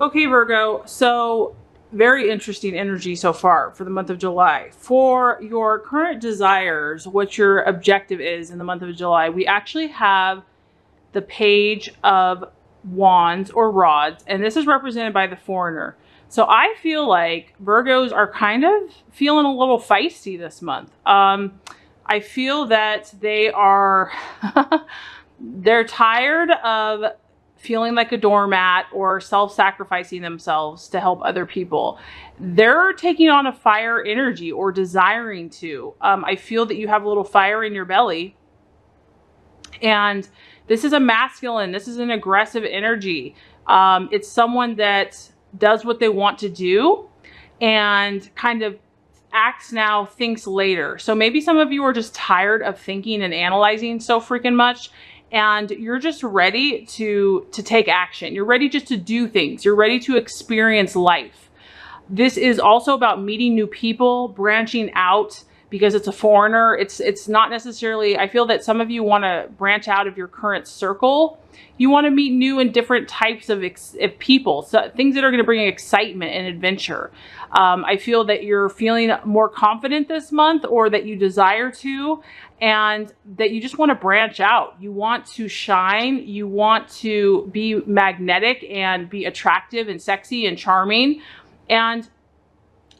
Okay, Virgo, so very interesting energy so far for the month of July. For your current desires, what your objective is in the month of July, we actually have the Page of Wands or Rods, and this is represented by the Foreigner. So I feel like Virgos are kind of feeling a little feisty this month. I feel that they are, they're tired of feeling like a doormat or self-sacrificing themselves to help other people. They're taking on a fire energy or desiring to. I feel that you have a little fire in your belly, and this is a masculine, this is an aggressive energy. It's someone that does what they want to do and kind of acts now, thinks later. So maybe some of you are just tired of thinking and analyzing so freaking much, and you're just ready to take action. You're ready just to do things. You're ready to experience life. This is also about meeting new people, branching out, because it's a foreigner. It's not necessarily, I feel that some of you want to branch out of your current circle. You want to meet new and different types of people, so things that are going to bring excitement and adventure. I feel that you're feeling more confident this month, or that you desire to, and that you just want to branch out. You want to shine. You want to be magnetic and be attractive and sexy and charming. And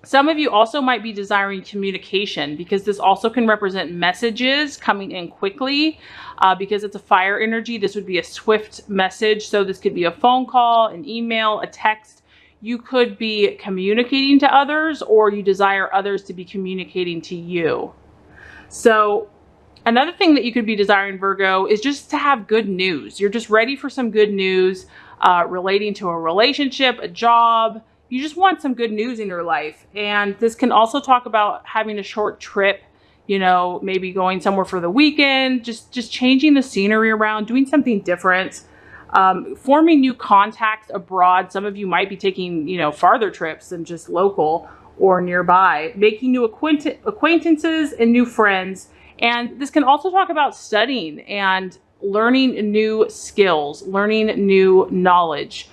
some of you also might be desiring communication, because this also can represent messages coming in quickly. Because it's a fire energy, this would be a swift message. So this could be a phone call, an email, a text. You could be communicating to others, or you desire others to be communicating to you. So another thing that you could be desiring, Virgo, is just to have good news. You're just ready for some good news relating to a relationship, a job. You just want some good news in your life. And this can also talk about having a short trip, you know, maybe going somewhere for the weekend, just changing the scenery around, doing something different, forming new contacts abroad. Some of you might be taking, you know, farther trips than just local or nearby, making new acquaintances and new friends. And this can also talk about studying and learning new skills, learning new knowledge.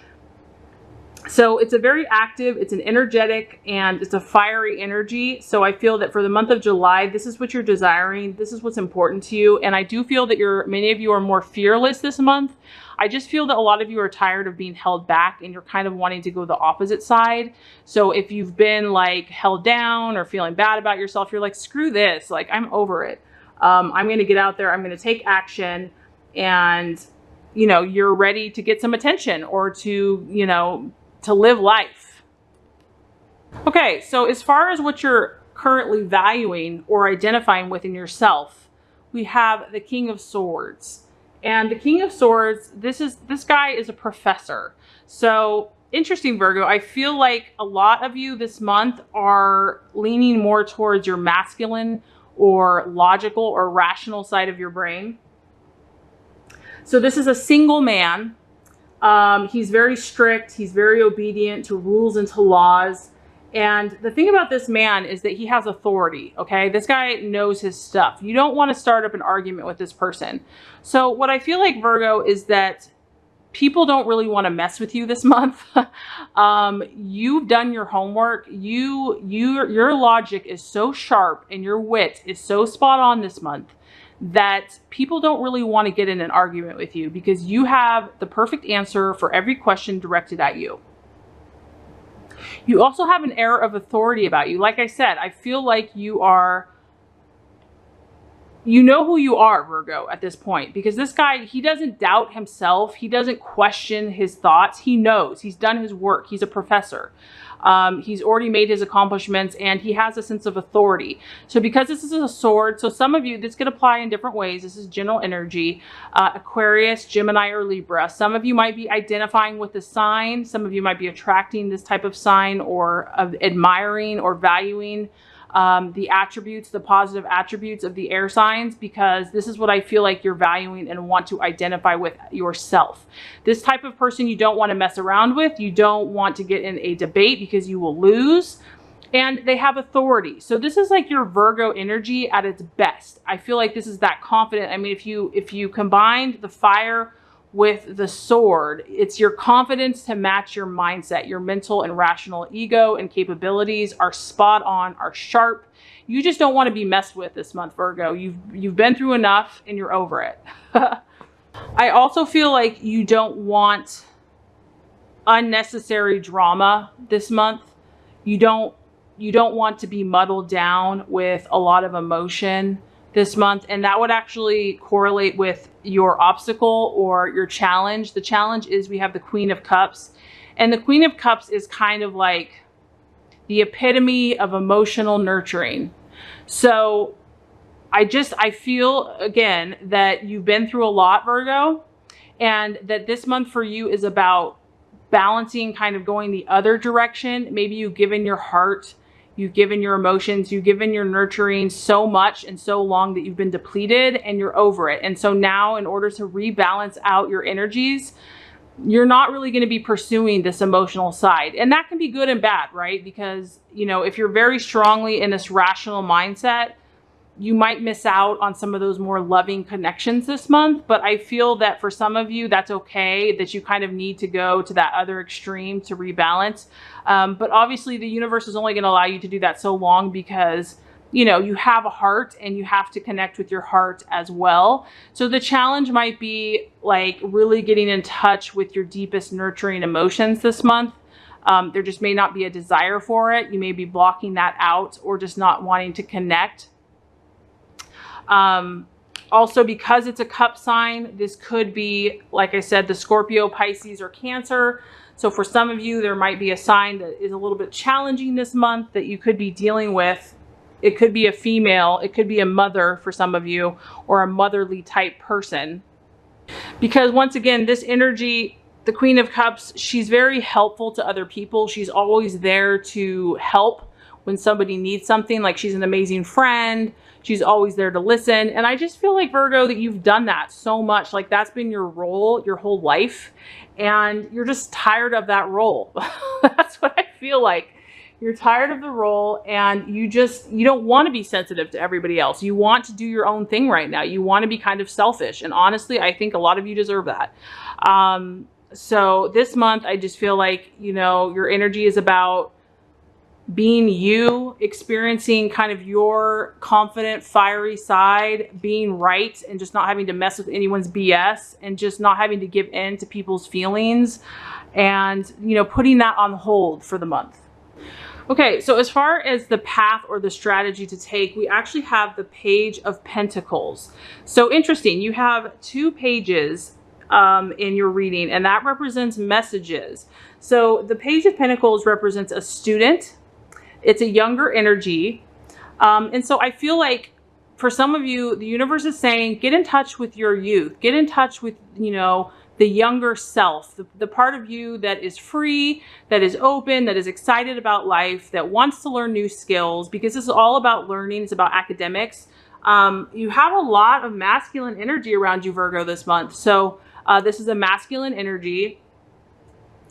So it's a very active, it's an energetic, and it's a fiery energy. So I feel that for the month of July, this is what you're desiring. This is what's important to you. And I do feel that many of you are more fearless this month. I just feel that a lot of you are tired of being held back, and you're kind of wanting to go the opposite side. So if you've been like held down or feeling bad about yourself, you're like, screw this, like I'm over it. I'm going to get out there. I'm going to take action, and, you know, you're ready to get some attention, or to, you know, to live life. Okay, so as far as what you're currently valuing or identifying within yourself, we have the King of Swords. And the King of Swords, this guy is a professor. So interesting, Virgo. I feel like a lot of you this month are leaning more towards your masculine or logical or rational side of your brain. So this is a single man. He's very strict. He's very obedient to rules and to laws. And the thing about this man is that he has authority. Okay. This guy knows his stuff. You don't want to start up an argument with this person. So what I feel like, Virgo, is that people don't really want to mess with you this month. You've done your homework. Your logic is so sharp, and your wit is so spot on this month, that people don't really want to get in an argument with you, because you have the perfect answer for every question directed at you. You also have an air of authority about you. Like I said, I feel like you know who you are, Virgo, at this point, because this guy, he doesn't doubt himself. He doesn't question his thoughts. He knows. He's done his work. He's a professor. He's already made his accomplishments, and he has a sense of authority. So because this is a sword, so some of you, this could apply in different ways. This is general energy, Aquarius, Gemini, or Libra. Some of you might be identifying with the sign. Some of you might be attracting this type of sign, or admiring or valuing the attributes, the positive attributes of the air signs, because this is what I feel like you're valuing and want to identify with yourself. This type of person you don't want to mess around with. You don't want to get in a debate, because you will lose. And they have authority. So this is like your Virgo energy at its best. I feel like this is that confident. I mean, if you combined the fire with the sword. It's your confidence to match your mindset. Your mental and rational ego and capabilities are spot on, are sharp. You just don't want to be messed with this month, Virgo. You've been through enough and you're over it. I also feel like you don't want unnecessary drama this month. You don't want to be muddled down with a lot of emotion this month, and that would actually correlate with your obstacle or your challenge. The challenge is we have the Queen of Cups, and the Queen of Cups is kind of like the epitome of emotional nurturing. So I feel again that you've been through a lot, Virgo, and that this month for you is about balancing, kind of going the other direction. Maybe you've given your heart, you've given your emotions, you've given your nurturing so much and so long that you've been depleted and you're over it. And so now, in order to rebalance out your energies, you're not really going to be pursuing this emotional side. And that can be good and bad, right? Because, you know, if you're very strongly in this rational mindset, you might miss out on some of those more loving connections this month. But I feel that for some of you, that's okay, that you kind of need to go to that other extreme to rebalance. But obviously the universe is only going to allow you to do that so long because, you know, you have a heart and you have to connect with your heart as well. So the challenge might be like really getting in touch with your deepest nurturing emotions this month. There just may not be a desire for it. You may be blocking that out or just not wanting to connect. Also, because it's a cup sign, this could be, like I said, the Scorpio, Pisces, or Cancer. So for some of you, there might be a sign that is a little bit challenging this month that you could be dealing with. It could be a female, it could be a mother for some of you, or a motherly type person. Because once again, this energy, the Queen of Cups, she's very helpful to other people. She's always there to help when somebody needs something. Like, she's an amazing friend. She's always there to listen. And I just feel like, Virgo, that you've done that so much. Like, that's been your role your whole life. And you're just tired of that role. That's what I feel like. You're tired of the role, and you don't want to be sensitive to everybody else. You want to do your own thing right now. You want to be kind of selfish. And honestly, I think a lot of you deserve that. So this month, I just feel like, you know, your energy is about being you, experiencing kind of your confident, fiery side, being right, and just not having to mess with anyone's BS, and just not having to give in to people's feelings, and, you know, putting that on hold for the month. Okay, so as far as the path or the strategy to take, we actually have the Page of Pentacles. So interesting, you have 2 pages in your reading, and that represents messages. So the Page of Pentacles represents a student. It's a younger energy. And so I feel like for some of you, the universe is saying, get in touch with your youth, get in touch with, you know, the younger self, the part of you that is free, that is open, that is excited about life, that wants to learn new skills, because this is all about learning. It's about academics. You have a lot of masculine energy around you, Virgo, this month. So this is a masculine energy.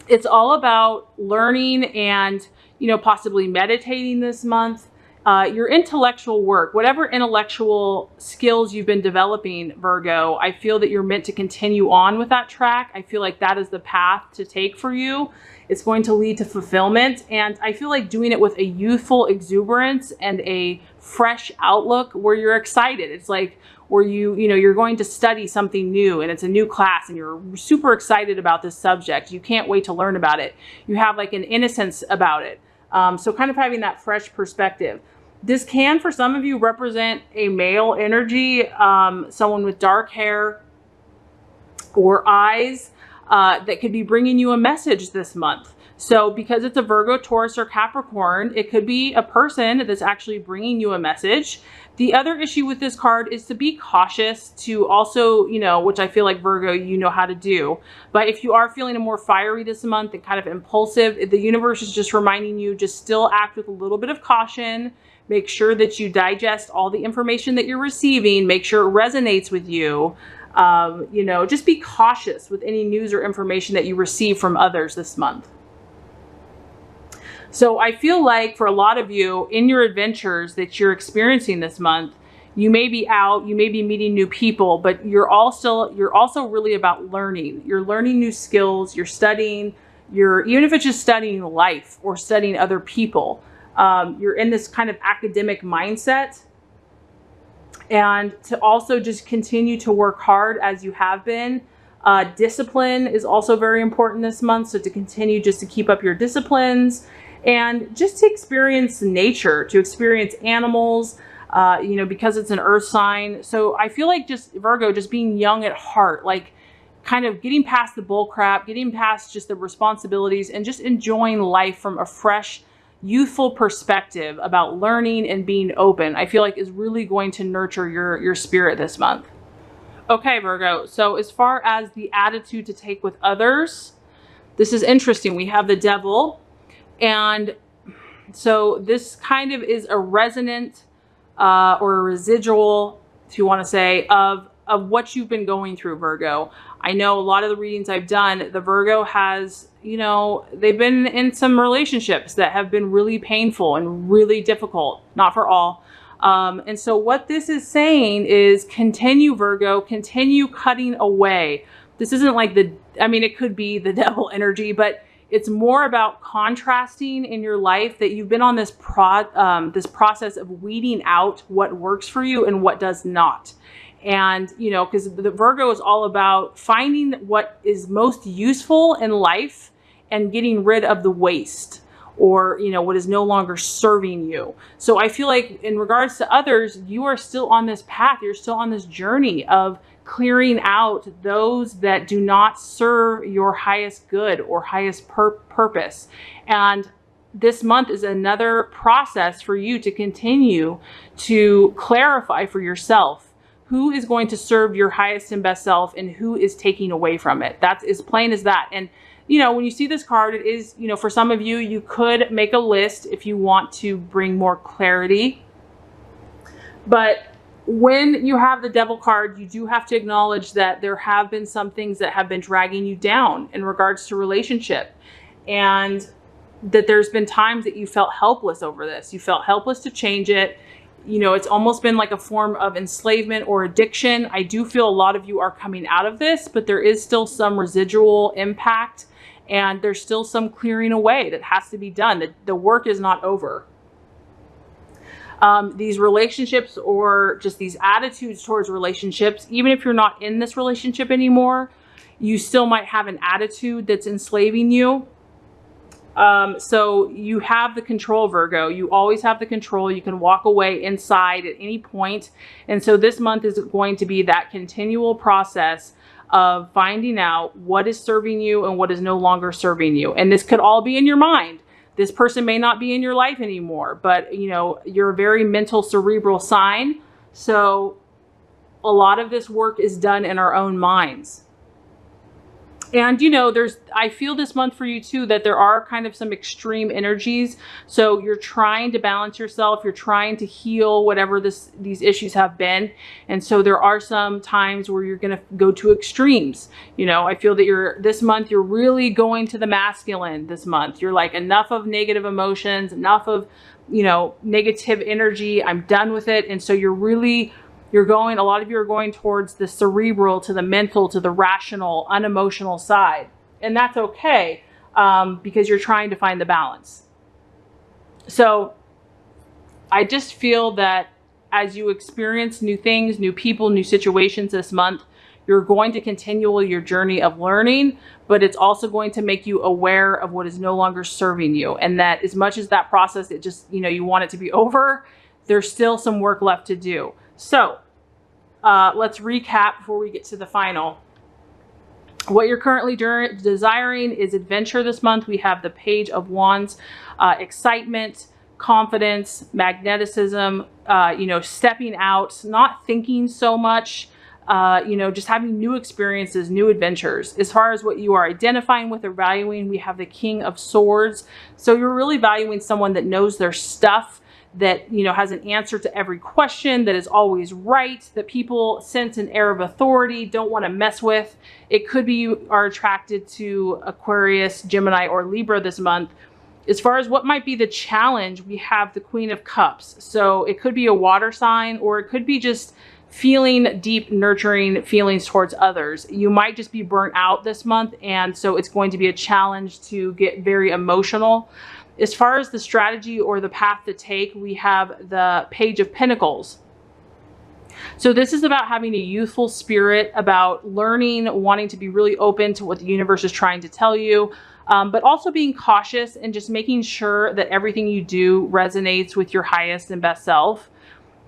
It's all about learning and, you know, possibly meditating this month. Your intellectual work, whatever intellectual skills you've been developing, Virgo, I feel that you're meant to continue on with that track. I feel like that is the path to take for you. It's going to lead to fulfillment. And I feel like doing it with a youthful exuberance and a fresh outlook where you're excited. It's like where you know, you're going to study something new and it's a new class and you're super excited about this subject. You can't wait to learn about it. You have like an innocence about it. So kind of having that fresh perspective. This can, for some of you, represent a male energy, someone with dark hair or eyes that could be bringing you a message this month. So because it's a Virgo, Taurus, or Capricorn, it could be a person that's actually bringing you a message. The other issue with this card is to be cautious, to also, you know, which I feel like, Virgo, you know how to do. But if you are feeling more fiery this month and kind of impulsive, the universe is just reminding you, just still act with a little bit of caution. Make sure that you digest all the information that you're receiving. Make sure it resonates with you. You know, just be cautious with any news or information that you receive from others this month. So I feel like for a lot of you in your adventures that you're experiencing this month, You may be out, you may be meeting new people, but you're also really about learning. You're learning new skills, you're studying, even if it's just studying life or studying other people, you're in this kind of academic mindset. And to also just continue to work hard as you have been. Discipline is also very important this month. So to continue just to keep up your disciplines and just to experience nature, to experience animals, you know, because it's an earth sign. So I feel like just Virgo, just being young at heart, like kind of getting past the bull crap, getting past just the responsibilities and just enjoying life from a fresh, youthful perspective about learning and being open, I feel like is really going to nurture your spirit this month. Okay, Virgo. So as far as the attitude to take with others, this is interesting. We have the devil. And so this kind of is a resonant or a residual, if you want to say, of what you've been going through, Virgo. I know a lot of the readings I've done, the Virgo has, you know, they've been in some relationships that have been really painful and really difficult, not for all. And so what this is saying is continue, Virgo, continue cutting away. This isn't like I mean, it could be the devil energy, but it's more about contrasting in your life, that you've been on this process of weeding out what works for you and what does not. And, you know, because the Virgo is all about finding what is most useful in life and getting rid of the waste, or, you know, what is no longer serving you. So I feel like in regards to others, you are still on this path. You're still on this journey of clearing out those that do not serve your highest good or highest purpose. And this month is another process for you to continue to clarify for yourself who is going to serve your highest and best self and who is taking away from it. That's as plain as that. And, you know, when you see this card, it is, you know, for some of you, you could make a list if you want to bring more clarity. But when you have the devil card, you do have to acknowledge that there have been some things that have been dragging you down in regards to relationship, and that there's been times that you felt helpless over this. You felt helpless to change it. You know, it's almost been like a form of enslavement or addiction. I do feel a lot of you are coming out of this, but there is still some residual impact, and there's still some clearing away that has to be done. The work is not over. These relationships, or just these attitudes towards relationships, even if you're not in this relationship anymore, you still might have an attitude that's enslaving you. So you have the control, Virgo. You always have the control. You can walk away inside at any point. And so this month is going to be that continual process of finding out what is serving you and what is no longer serving you. And this could all be in your mind. This person may not be in your life anymore, but, you know, you're a very mental, cerebral sign. So a lot of this work is done in our own minds. And, you know, I feel this month for you too, that there are kind of some extreme energies. So you're trying to balance yourself. You're trying to heal whatever these issues have been. And so there are some times where you're going to go to extremes. You know, I feel that this month, you're really going to the masculine this month. You're like, enough of negative emotions, enough of, you know, negative energy. I'm done with it. And so a lot of you are going towards the cerebral, to the mental, to the rational, unemotional side. And that's okay, because you're trying to find the balance. So I just feel that as you experience new things, new people, new situations this month, you're going to continue your journey of learning, but it's also going to make you aware of what is no longer serving you. And that as much as that process, it just, you know, you want it to be over, there's still some work left to do. So let's recap before we get to the final. What you're currently desiring is adventure this month. We have the Page of Wands, excitement, confidence, magnetism, you know, stepping out, not thinking so much, you know, just having new experiences, new adventures. As far as what you are identifying with or valuing, we have the King of Swords. So you're really valuing someone that knows their stuff, that, you know, has an answer to every question, that is always right, that people sense an air of authority, don't want to mess with. It could be you are attracted to Aquarius, Gemini, or Libra this month. As far as what might be the challenge, we have the Queen of Cups. So it could be a water sign, or it could be just feeling deep, nurturing feelings towards others. You might just be burnt out this month, and so it's going to be a challenge to get very emotional. As far as the strategy or the path to take, we have the Page of Pentacles. So this is about having a youthful spirit, about learning, wanting to be really open to what the universe is trying to tell you, but also being cautious and just making sure that everything you do resonates with your highest and best self.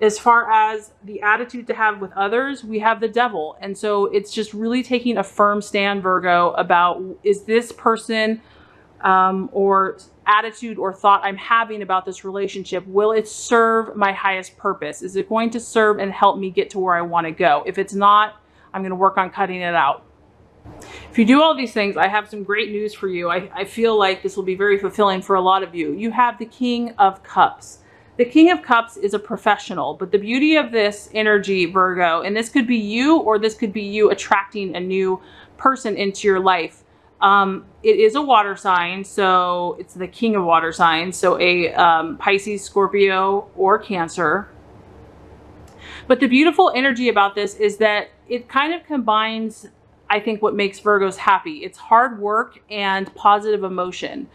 As far as the attitude to have with others, we have the Devil. And so it's just really taking a firm stand, Virgo, about, is this person or attitude or thought I'm having about this relationship, will it serve my highest purpose? Is it going to serve and help me get to where I want to go? If it's not, I'm going to work on cutting it out. If you do all these things, I have some great news for you. I feel like this will be very fulfilling for a lot of you. You have the King of Cups. The King of Cups is a professional, but the beauty of this energy, Virgo, and this could be you, or this could be you attracting a new person into your life. It is a water sign, so it's the king of water signs, so a Pisces, Scorpio, or Cancer. But the beautiful energy about this is that it kind of combines, I think, what makes Virgos happy. It's hard work and positive emotion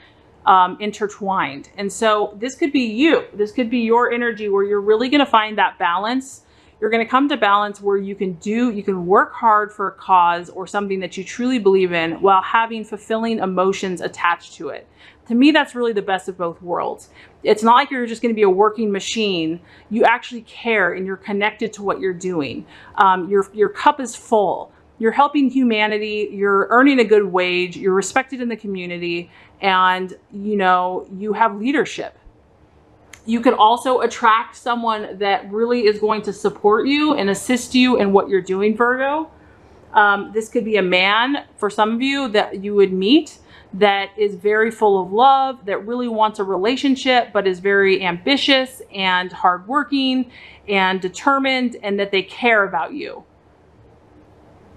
intertwined. And so this could be you. This could be your energy where you're really going to find that balance. You're going to come to balance where you can work hard for a cause or something that you truly believe in while having fulfilling emotions attached to it. To me, that's really the best of both worlds. It's not like you're just going to be a working machine. You actually care and you're connected to what you're doing. Your cup is full. You're helping humanity. You're earning a good wage. You're respected in the community, and you have leadership. You could also attract someone that really is going to support you and assist you in what you're doing, Virgo. This could be a man for some of you that you would meet that is very full of love, that really wants a relationship, but is very ambitious and hardworking and determined, and that they care about you.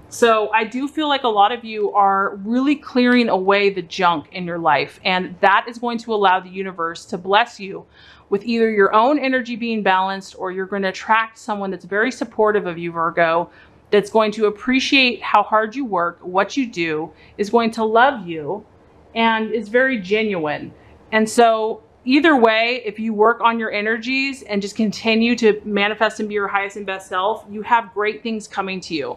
So I do feel like a lot of you are really clearing away the junk in your life, and that is going to allow the universe to bless you with either your own energy being balanced, or you're going to attract someone that's very supportive of you, Virgo, that's going to appreciate how hard you work, what you do, is going to love you, and is very genuine. And so either way, if you work on your energies and just continue to manifest and be your highest and best self, you have great things coming to you.